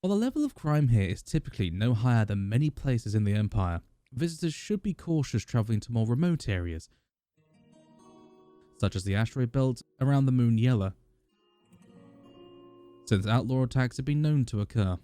While the level of crime here is typically no higher than many places in the Empire, visitors should be cautious travelling to more remote areas, such as the asteroid belt around the moon Yella, since outlaw attacks have been known to occur.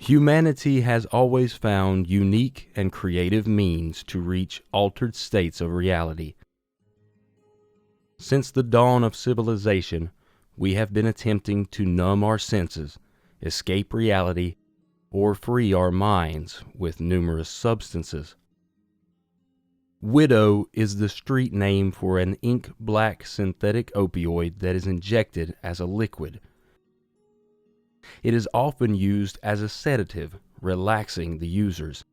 Humanity has always found unique and creative means to reach altered states of reality. Since the dawn of civilization, we have been attempting to numb our senses, escape reality, or free our minds with numerous substances. Widow is the street name for an ink-black synthetic opioid that is injected as a liquid. It is often used as a sedative, relaxing the users.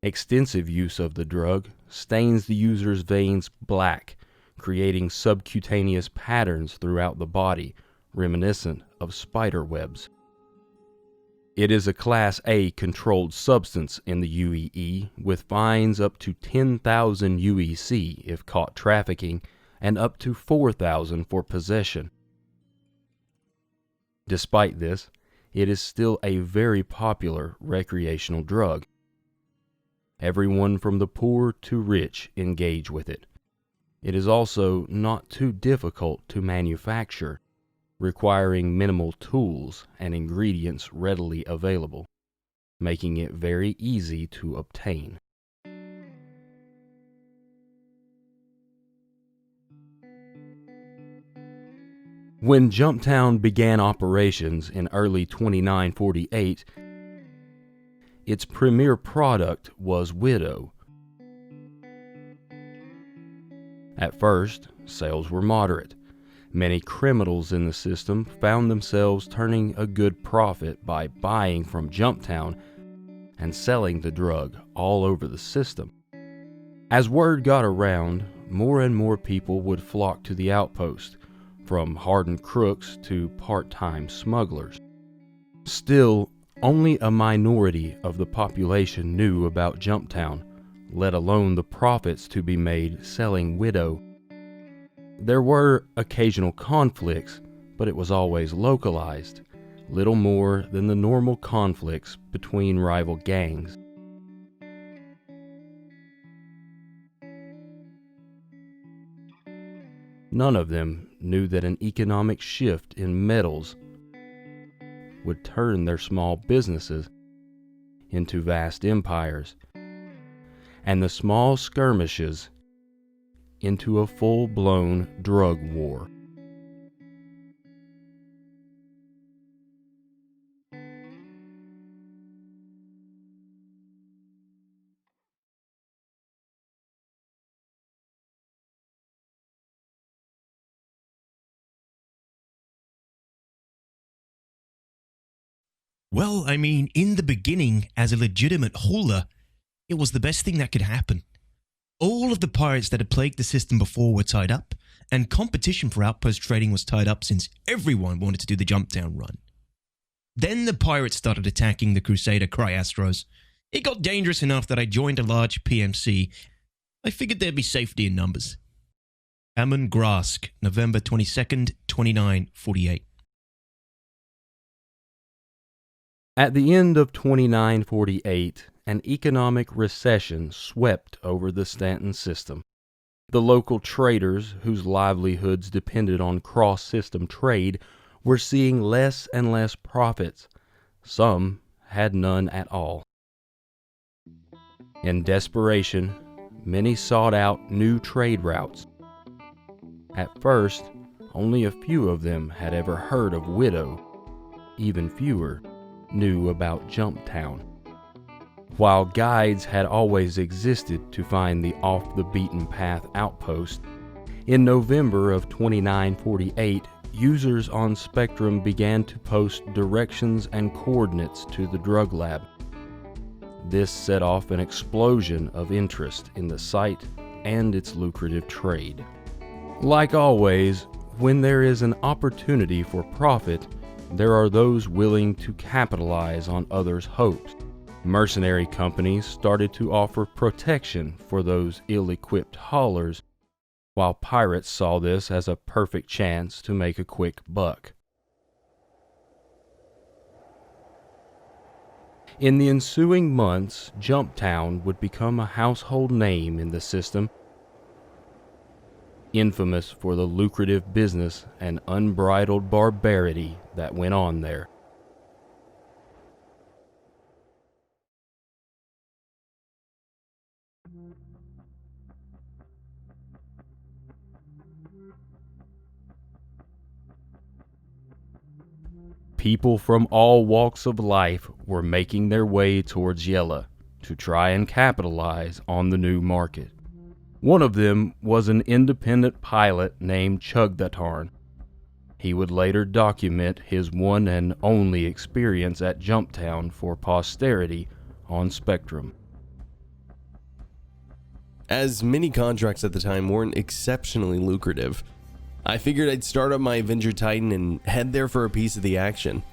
Extensive use of the drug stains the user's veins black, creating subcutaneous patterns throughout the body, reminiscent of spider webs. It is a Class A controlled substance in the UEE, with fines up to 10,000 UEC if caught trafficking, and up to 4,000 for possession. Despite this, it is still a very popular recreational drug. Everyone from the poor to rich engage with it. It is also not too difficult to manufacture, requiring minimal tools and ingredients readily available, making it very easy to obtain. When Jumptown began operations in early 2948, its premier product was Widow. At first, sales were moderate. Many criminals in the system found themselves turning a good profit by buying from Jumptown and selling the drug all over the system. As word got around, more and more people would flock to the outpost, from hardened crooks to part-time smugglers. Still, only a minority of the population knew about Jumptown, let alone the profits to be made selling Widow. There were occasional conflicts, but it was always localized, little more than the normal conflicts between rival gangs. None of them knew that an economic shift in metals would turn their small businesses into vast empires, and the small skirmishes into a full-blown drug war. Well, I mean, in the beginning, as a legitimate hauler, it was the best thing that could happen. All of the pirates that had plagued the system before were tied up, and competition for outpost trading was tied up since everyone wanted to do the Jumptown run. Then the pirates started attacking the Crusader Cryastros. It got dangerous enough that I joined a large PMC. I figured there'd be safety in numbers. Ammon Grask, November 22nd, 2948. At the end of 2948, an economic recession swept over the Stanton System. The local traders, whose livelihoods depended on cross-system trade, were seeing less and less profits. Some had none at all. In desperation, many sought out new trade routes. At first, only a few of them had ever heard of Widow. Even fewer knew about Jumptown. While guides had always existed to find the off-the-beaten-path outpost, in November of 2948, users on Spectrum began to post directions and coordinates to the drug lab. This set off an explosion of interest in the site and its lucrative trade. Like always, when there is an opportunity for profit, there are those willing to capitalize on others' hopes. Mercenary companies started to offer protection for those ill-equipped haulers, while pirates saw this as a perfect chance to make a quick buck. In the ensuing months, Jumptown would become a household name in the system, infamous for the lucrative business and unbridled barbarity that went on there. People from all walks of life were making their way towards Yella to try and capitalize on the new market. One of them was an independent pilot named Chugdatarn. He would later document his one and only experience at Jumptown for posterity on Spectrum. As mini contracts at the time weren't exceptionally lucrative, I figured I'd start up my Avenger Titan and head there for a piece of the action.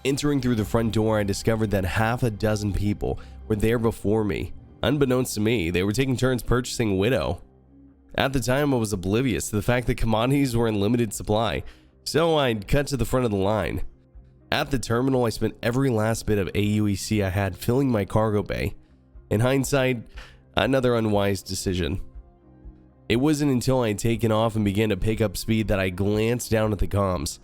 Entering through the front door, I discovered that half a dozen people were there before me. Unbeknownst to me, they were taking turns purchasing Widow. At the time, I was oblivious to the fact that commodities were in limited supply, so I'd cut to the front of the line. At the terminal, I spent every last bit of AUEC I had filling my cargo bay. In hindsight, another unwise decision. It wasn't until I had taken off and began to pick up speed that I glanced down at the comms.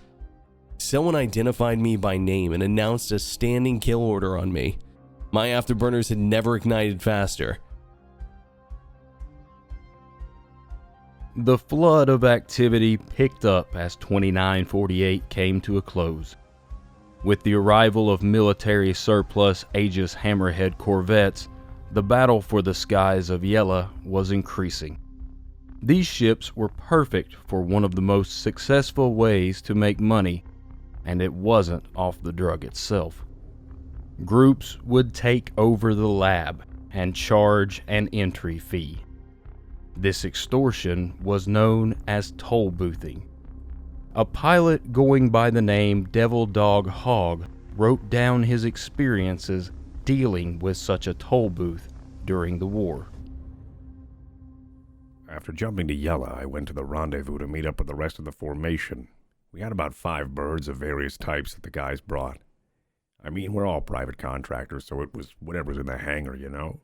Someone identified me by name and announced a standing kill order on me. My afterburners had never ignited faster. The flood of activity picked up as 2948 came to a close. With the arrival of military surplus Aegis Hammerhead corvettes, the battle for the skies of Yella was increasing. These ships were perfect for one of the most successful ways to make money, and it wasn't off the drug itself. Groups would take over the lab and charge an entry fee. This extortion was known as toll boothing. A pilot going by the name Devil Dog Hog wrote down his experiences dealing with such a toll booth during the war. After jumping to Yella, I went to the rendezvous to meet up with the rest of the formation. We had about 5 birds of various types that the guys brought. I mean, we're all private contractors, so it was whatever's in the hangar, you know?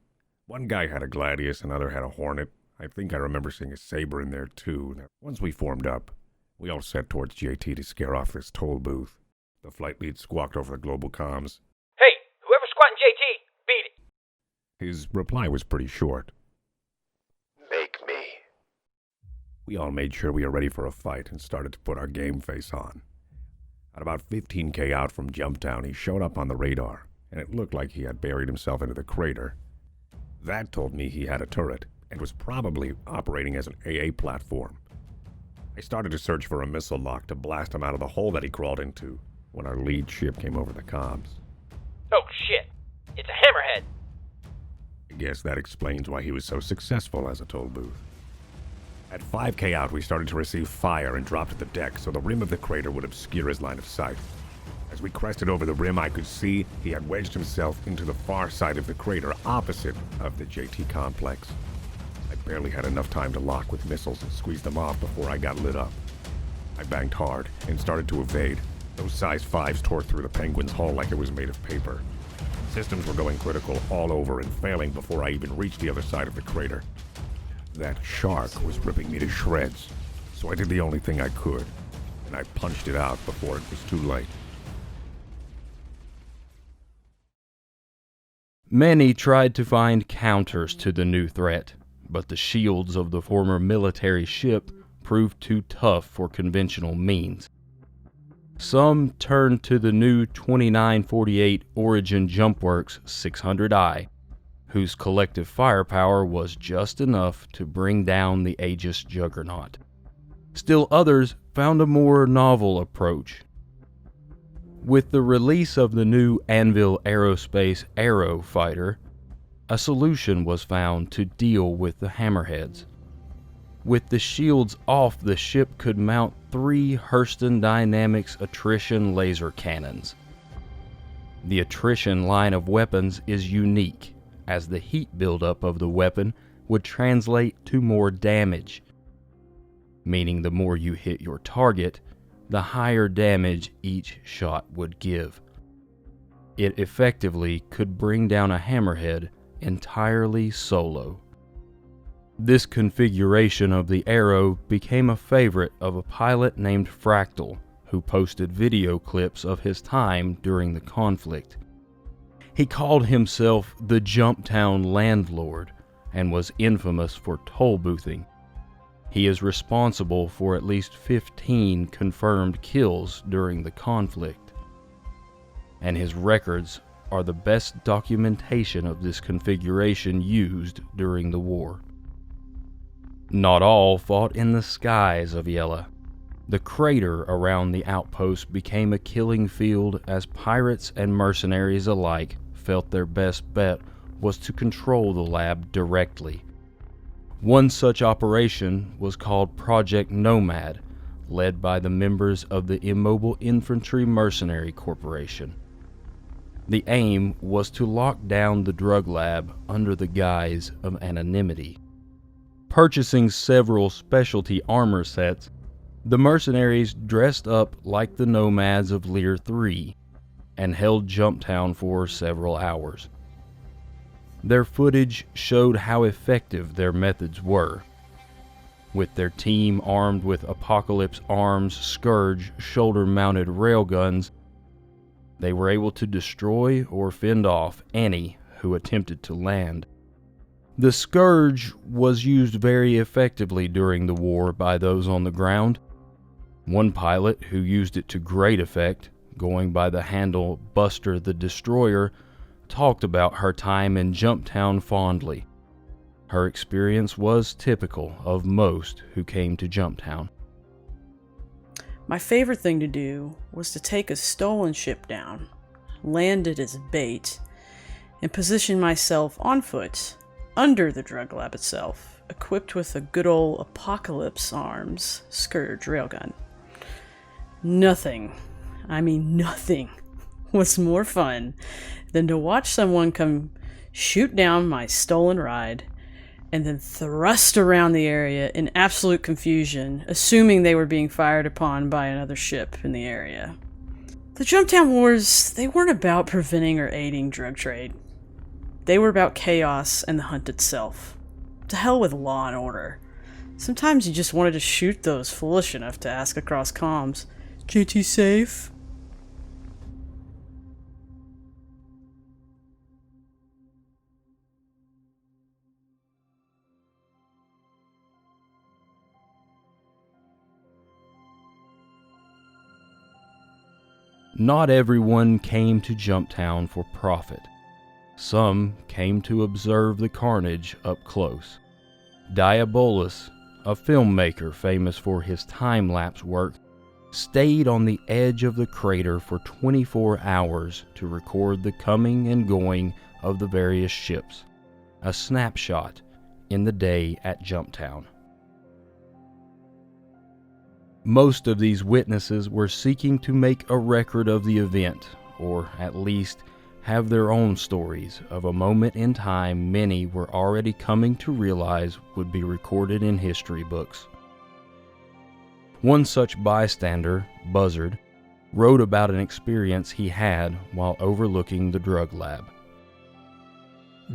One guy had a Gladius, another had a Hornet. I think I remember seeing a Saber in there, too. Once we formed up, we all set towards JT to scare off this toll booth. The flight lead squawked over the global comms. "Hey, whoever's squatting JT, beat it." His reply was pretty short. "Make me." We all made sure we were ready for a fight and started to put our game face on. At about 15K out from Jumptown, he showed up on the radar, and it looked like he had buried himself into the crater. That told me he had a turret, and was probably operating as an AA platform. I started to search for a missile lock to blast him out of the hole that he crawled into, when our lead ship came over the comms. "Oh shit, it's a hammerhead." I guess that explains why he was so successful as a toll booth. At 5K out, we started to receive fire and dropped at the deck so the rim of the crater would obscure his line of sight. As we crested over the rim, I could see he had wedged himself into the far side of the crater opposite of the JT complex. I barely had enough time to lock with missiles and squeeze them off before I got lit up. I banged hard and started to evade. Those size 5s tore through the Penguin's hull like it was made of paper. Systems were going critical all over and failing before I even reached the other side of the crater. That shark was ripping me to shreds, so I did the only thing I could, and I punched it out before it was too late. Many tried to find counters to the new threat, but the shields of the former military ship proved too tough for conventional means. Some turned to the new 2948 Origin Jumpworks 600i, whose collective firepower was just enough to bring down the Aegis juggernaut. Still others found a more novel approach. With the release of the new Anvil Aerospace Aero fighter, a solution was found to deal with the hammerheads. With the shields off, the ship could mount 3 Hurston Dynamics attrition laser cannons. The attrition line of weapons is unique, as the heat buildup of the weapon would translate to more damage, meaning the more you hit your target, the higher damage each shot would give. It effectively could bring down a hammerhead entirely solo. This configuration of the arrow became a favorite of a pilot named Fractal, who posted video clips of his time during the conflict. He called himself the Jumptown Landlord and was infamous for toll boothing. He is responsible for at least 15 confirmed kills during the conflict, and his records are the best documentation of this configuration used during the war. Not all fought in the skies of Yella. The crater around the outpost became a killing field as pirates and mercenaries alike felt their best bet was to control the lab directly. One such operation was called Project Nomad, led by the members of the Immobile Infantry Mercenary Corporation. The aim was to lock down the drug lab under the guise of anonymity. Purchasing several specialty armor sets, the mercenaries dressed up like the nomads of Lear 3 and held Jumptown for several hours. Their footage showed how effective their methods were. With their team armed with Apocalypse Arms Scourge shoulder-mounted railguns, they were able to destroy or fend off any who attempted to land. The Scourge was used very effectively during the war by those on the ground. One pilot who used it to great effect, going by the handle Buster the Destroyer, talked about her time in Jumptown fondly. Her experience was typical of most who came to Jumptown. My favorite thing to do was to take a stolen ship down, land it as bait, and position myself on foot under the drug lab itself, equipped with a good old Apocalypse Arms Scourge railgun. Nothing was more fun than to watch someone come shoot down my stolen ride and then thrust around the area in absolute confusion, assuming they were being fired upon by another ship in the area. The Jumptown Wars, they weren't about preventing or aiding drug trade. They were about chaos and the hunt itself. To hell with law and order. Sometimes you just wanted to shoot those foolish enough to ask across comms, "JT safe?" Not everyone came to Jumptown for profit. Some came to observe the carnage up close. Diabolus, a filmmaker famous for his time-lapse work, stayed on the edge of the crater for 24 hours to record the coming and going of the various ships, a snapshot in the day at Jumptown. Most of these witnesses were seeking to make a record of the event, or at least have their own stories of a moment in time many were already coming to realize would be recorded in history books. One such bystander, Buzzard, wrote about an experience he had while overlooking the drug lab.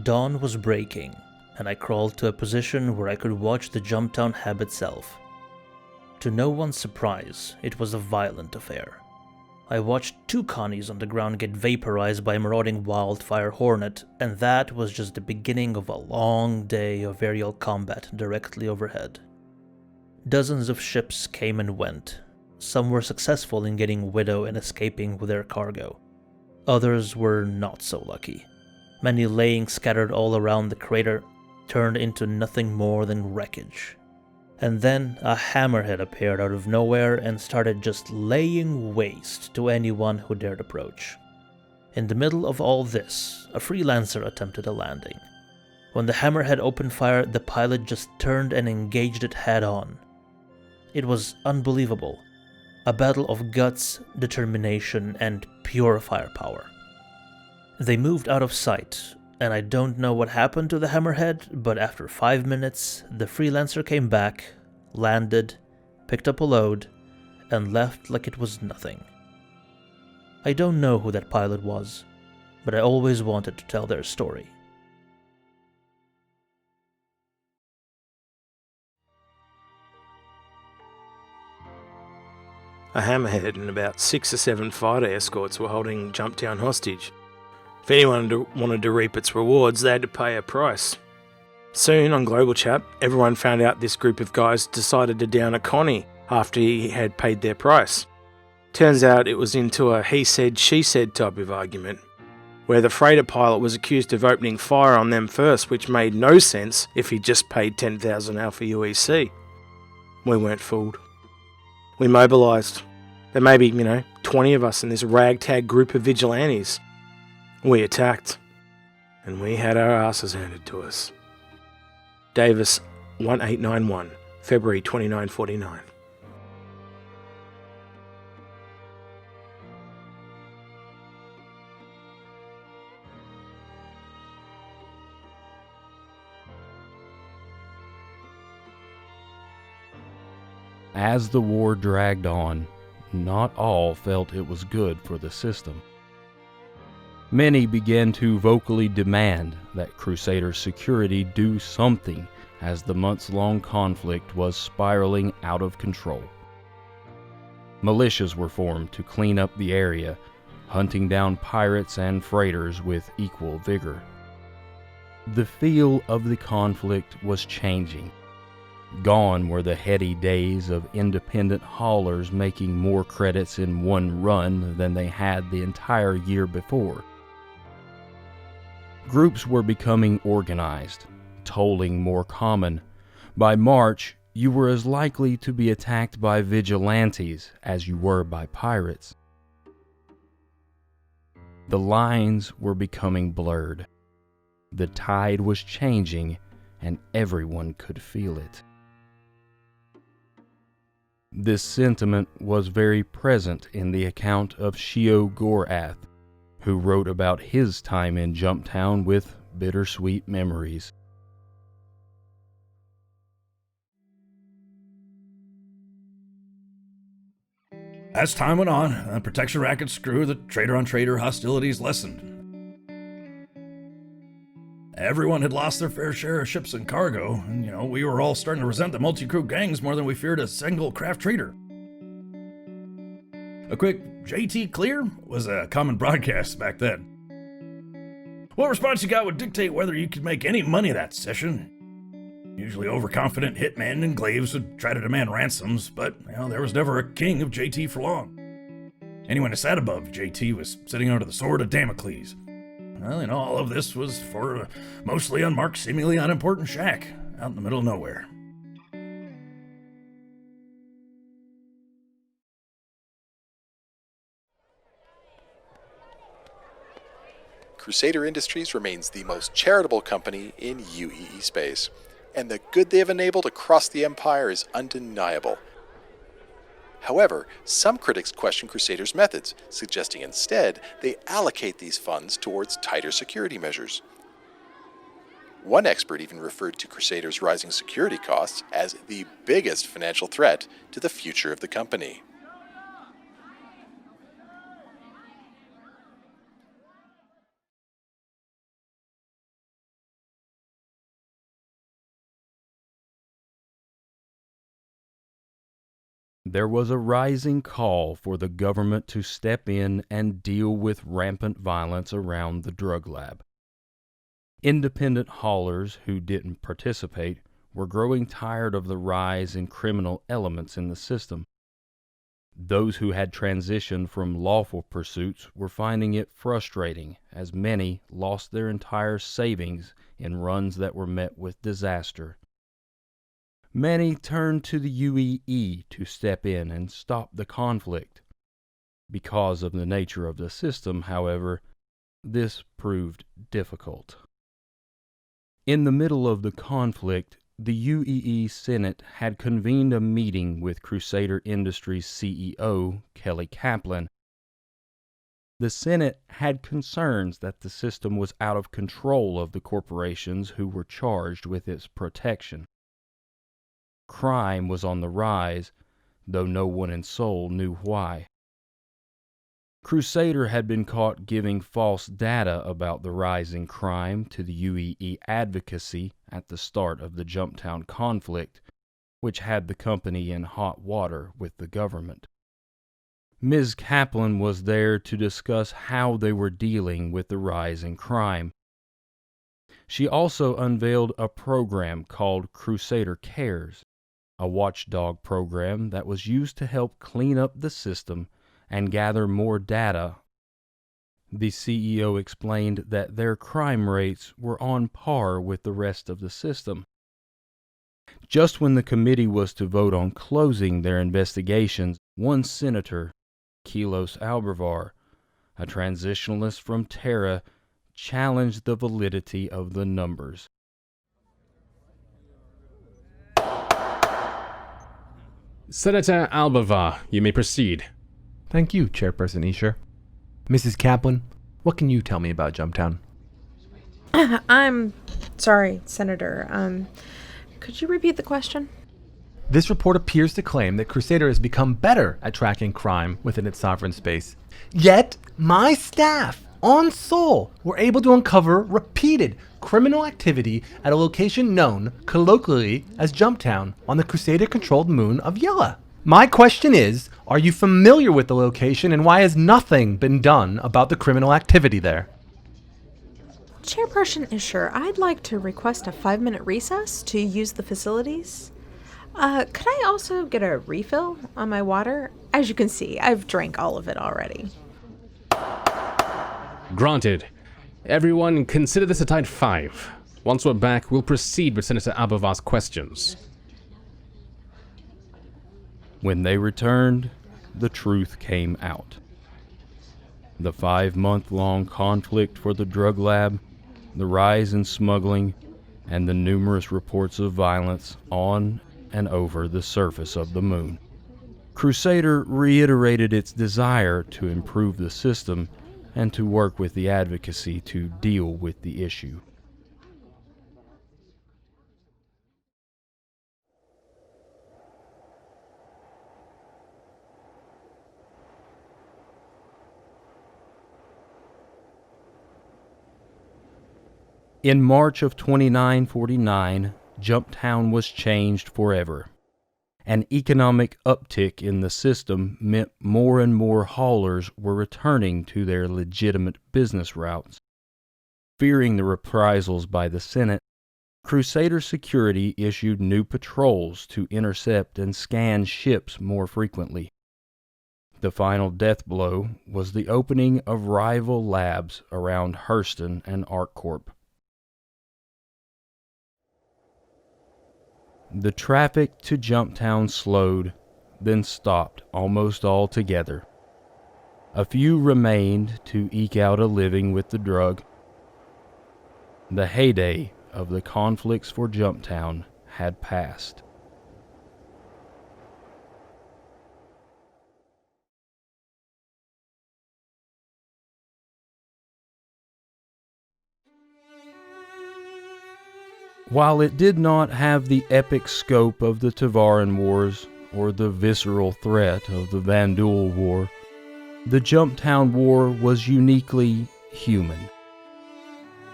Dawn was breaking, and I crawled to a position where I could watch the Jumptown hab itself. To no one's surprise, it was a violent affair. I watched 2 Connies on the ground get vaporized by a marauding wildfire hornet, and that was just the beginning of a long day of aerial combat directly overhead. Dozens of ships came and went. Some were successful in getting Widow and escaping with their cargo. Others were not so lucky. Many laying scattered all around the crater turned into nothing more than wreckage. And then a hammerhead appeared out of nowhere and started just laying waste to anyone who dared approach. In the middle of all this, a freelancer attempted a landing. When the Hammerhead opened fire, the pilot just turned and engaged it head-on. It was unbelievable. A battle of guts, determination, and pure firepower. They moved out of sight, and I don't know what happened to the Hammerhead, but after 5 minutes, the Freelancer came back, landed, picked up a load, and left like it was nothing. I don't know who that pilot was, but I always wanted to tell their story. A Hammerhead and about 6 or 7 fighter escorts were holding Jumptown hostage. If anyone wanted to reap its rewards, they had to pay a price. Soon, on Global Chat, everyone found out this group of guys decided to down a Connie after he had paid their price. Turns out it was into a he said, she said type of argument, where the freighter pilot was accused of opening fire on them first, which made no sense if he just paid 10,000 Alpha UEC. We weren't fooled. We mobilised. There may be, 20 of us in this ragtag group of vigilantes. We attacked, and we had our asses handed to us. Davis 1891, February 2949. As the war dragged on, not all felt it was good for the system. Many began to vocally demand that Crusader security do something as the months-long conflict was spiraling out of control. Militias were formed to clean up the area, hunting down pirates and freighters with equal vigor. The feel of the conflict was changing. Gone were the heady days of independent haulers making more credits in one run than they had the entire year before. Groups were becoming organized, tolling more common. By March, you were as likely to be attacked by vigilantes as you were by pirates. The lines were becoming blurred. The tide was changing, and everyone could feel it. This sentiment was very present in the account of Shio Gorath, who wrote about his time in Jumptown with bittersweet memories. As time went on, the protection rackets grew, the trader-on-trader hostilities lessened. Everyone had lost their fair share of ships and cargo, and, we were all starting to resent the multi-crew gangs more than we feared a single craft trader. A quick JT clear was a common broadcast back then. What response you got would dictate whether you could make any money that session. Usually overconfident hitmen and glaives would try to demand ransoms, but there was never a king of JT for long. Anyone who sat above JT was sitting under the sword of Damocles. Well, all of this was for a mostly unmarked, seemingly unimportant shack out in the middle of nowhere. Crusader Industries remains the most charitable company in UEE space, and the good they have enabled across the Empire is undeniable. However, some critics question Crusader's methods, suggesting instead they allocate these funds towards tighter security measures. One expert even referred to Crusader's rising security costs as the biggest financial threat to the future of the company. There was a rising call for the government to step in and deal with rampant violence around the drug lab. Independent haulers who didn't participate were growing tired of the rise in criminal elements in the system. Those who had transitioned from lawful pursuits were finding it frustrating, as many lost their entire savings in runs that were met with disaster. Many turned to the UEE to step in and stop the conflict. Because of the nature of the system, however, this proved difficult. In the middle of the conflict, the UEE Senate had convened a meeting with Crusader Industries CEO Kelly Kaplan. The Senate had concerns that the system was out of control of the corporations who were charged with its protection. Crime was on the rise, though no one in Seoul knew why. Crusader had been caught giving false data about the rising crime to the UEE advocacy at the start of the Jumptown conflict, which had the company in hot water with the government. Ms. Kaplan was there to discuss how they were dealing with the rise in crime. She also unveiled a program called Crusader Cares, a watchdog program that was used to help clean up the system and gather more data. The CEO explained that their crime rates were on par with the rest of the system. Just when the committee was to vote on closing their investigations, one senator, Kilos Albervar, a transitionalist from Terra, challenged the validity of the numbers. Senator Albervar, you may proceed. Thank you, Chairperson Escher. Mrs. Kaplan, what can you tell me about Jumptown? I'm sorry, Senator. Could you repeat the question? This report appears to claim that Crusader has become better at tracking crime within its sovereign space. Yet, my staff on Seoul were able to uncover repeated criminal activity at a location known colloquially as Jumptown on the Crusader-controlled moon of Yella. My question is, are you familiar with the location and why has nothing been done about the criminal activity there? Chairperson Escher, I'd like to request a 5-minute recess to use the facilities. Could I also get a refill on my water? As you can see, I've drank all of it already. Granted. Everyone, consider this a tight 5. Once we're back, we'll proceed with Senator Albervar's questions. When they returned, the truth came out. The 5-month-long conflict for the drug lab, the rise in smuggling, and the numerous reports of violence on and over the surface of the moon. Crusader reiterated its desire to improve the system and to work with the advocacy to deal with the issue. In March of 2949, Jumptown was changed forever. An economic uptick in the system meant more and more haulers were returning to their legitimate business routes. Fearing the reprisals by the Senate, Crusader Security issued new patrols to intercept and scan ships more frequently. The final death blow was the opening of rival labs around Hurston and ArcCorp. The traffic to Jumptown slowed, then stopped almost altogether. A few remained to eke out a living with the drug. The heyday of the conflicts for Jumptown had passed. While it did not have the epic scope of the Tavaran Wars or the visceral threat of the Vandul War, the Jumptown War was uniquely human.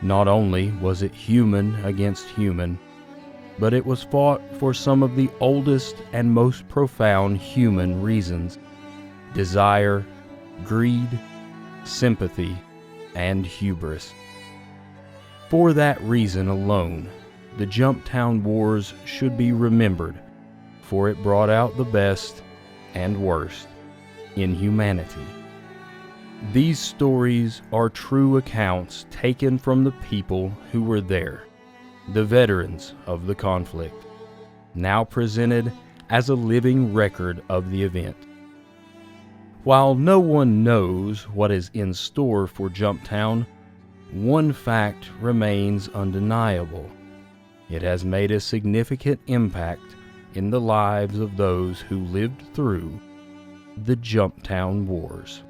Not only was it human against human, but it was fought for some of the oldest and most profound human reasons: desire, greed, sympathy, and hubris. For that reason alone, the Jumptown Wars should be remembered, for it brought out the best and worst in humanity. These stories are true accounts taken from the people who were there, the veterans of the conflict, now presented as a living record of the event. While no one knows what is in store for Jumptown, one fact remains undeniable. It has made a significant impact in the lives of those who lived through the Jumptown Wars.